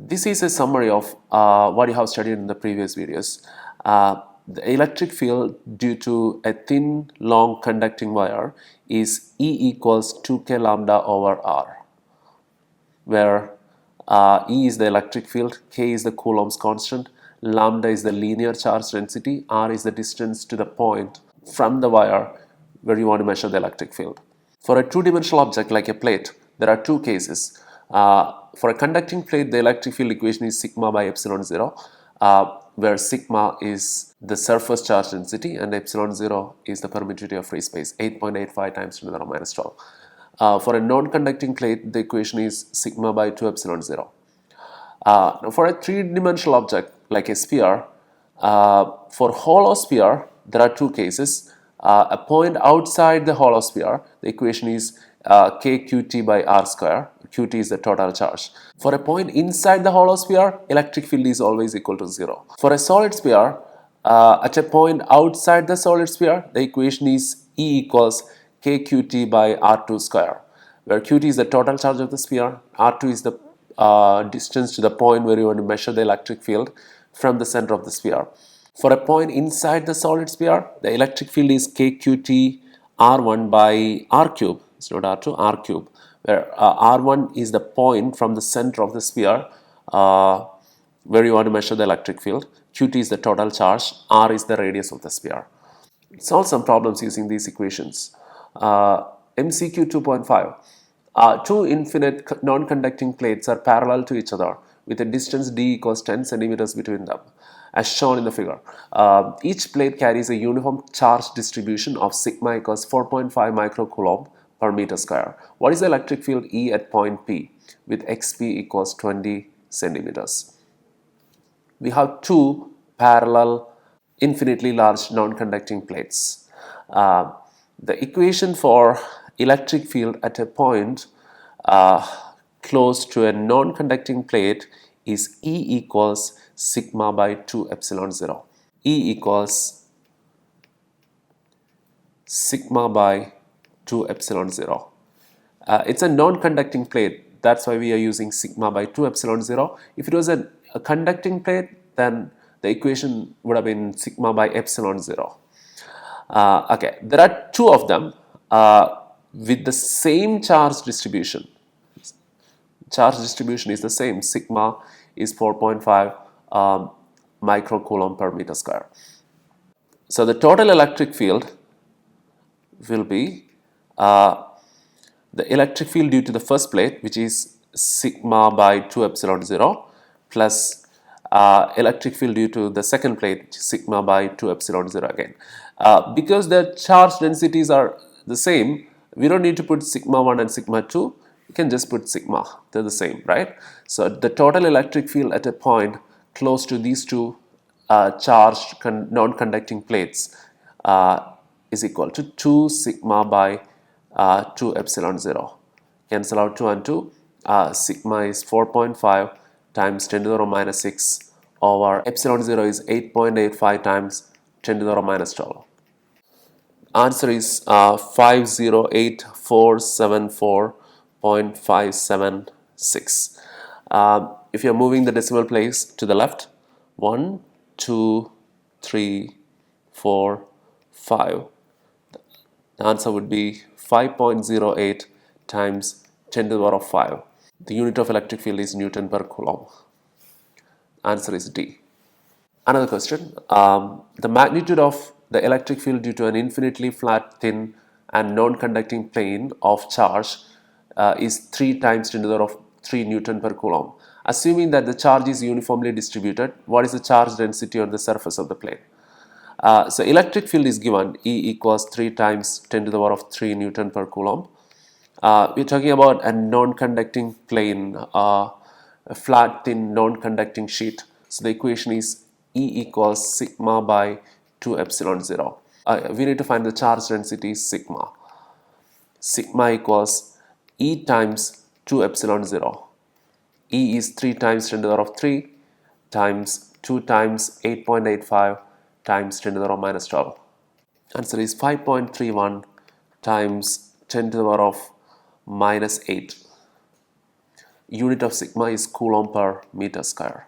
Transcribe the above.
This is a summary of what you have studied in the previous videos. The electric field due to a thin, long conducting wire is E equals 2k lambda over R, where E is the electric field, K is the Coulomb's constant, lambda is the linear charge density, R is the distance to the point from the wire where you want to measure the electric field. For a two-dimensional object like a plate, there are two cases. For a conducting plate, the electric field equation is sigma by epsilon 0, where sigma is the surface charge density and epsilon 0 is the permittivity of free space, 8.85 times 10 to the power minus 12. For a non-conducting plate, the equation is sigma by 2 epsilon 0. Now for a three-dimensional object like a sphere, for hollow sphere, there are two cases. A point outside the hollow sphere, the equation is kqt by r square. Qt is the total charge. For a point inside the hollow sphere, electric field is always equal to 0. For a solid sphere, at a point outside the solid sphere, the equation is E equals kqt by r2 square, where qt is the total charge of the sphere, r2 is the distance to the point where you want to measure the electric field from the center of the sphere. For a point inside the solid sphere, the electric field is kqt r1 by r cube. It's not r2, r cube, where r1 is the point from the center of the sphere where you want to measure the electric field. Qt is the total charge, r is the radius of the sphere. Solve some problems using these equations. MCQ 2.5. Two infinite non-conducting plates are parallel to each other with a distance d equals 10 centimeters between them, as shown in the figure. Each plate carries a uniform charge distribution of sigma equals 4.5 microcoulomb per meter square. What is the electric field E at point P with xp equals 20 centimeters? We have two parallel infinitely large non-conducting plates. The equation for electric field at a point close to a non-conducting plate is E equals sigma by 2 epsilon 0. E equals sigma by 2 epsilon 0. It's a non-conducting plate, that's why we are using sigma by 2 epsilon 0. If it was a conducting plate, then the equation would have been sigma by epsilon 0. Okay, there are two of them with the same charge distribution. Charge distribution is the same. Sigma is 4.5 microcoulomb per meter square. So the total electric field will be the electric field due to the first plate, which is sigma by 2 epsilon 0, plus electric field due to the second plate, which is sigma by 2 epsilon 0 again. Because the charge densities are the same, we don't need to put sigma 1 and sigma 2. You can just put sigma. They're the same, right? So the total electric field at a point close to these two charged non-conducting plates is equal to 2 sigma by 2 epsilon 0. Cancel out 2 and 2. Sigma is 4.5 times 10 to the power minus 6 over epsilon 0 is 8.85 times 10 to the power minus 12. Answer is 508,474.576. If you're moving the decimal place to the left, 1, 2, 3, 4, 5. The answer would be 5.08 times 10 to the power of 5. The unit of electric field is Newton per Coulomb. Answer is D. Another question. The magnitude of the electric field due to an infinitely flat, thin and non-conducting plane of charge is 3 times 10 to the power of 3 Newton per Coulomb. Assuming that the charge is uniformly distributed, what is the charge density on the surface of the plane? So electric field is given E equals 3 times 10 to the power of 3 Newton per Coulomb. We're talking about a non-conducting plane, a flat, thin, non-conducting sheet. So the equation is E equals sigma by 2 epsilon 0. We need to find the charge density sigma. Sigma equals E times 2 epsilon 0. E is 3 times 10 to the power of 3 times 2 times 8.85 times 10 to the power minus 12. Answer is 5.31 times 10 to the power of minus 8. unit of sigma is coulomb per meter square.